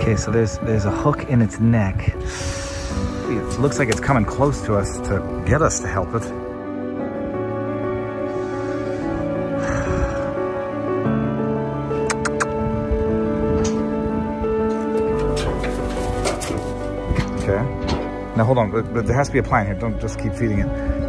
Okay, so there's a hook in its neck. It looks like it's coming close to us to get us to help it. Okay. Now hold on, but there has to be a plan here. Don't just keep feeding it.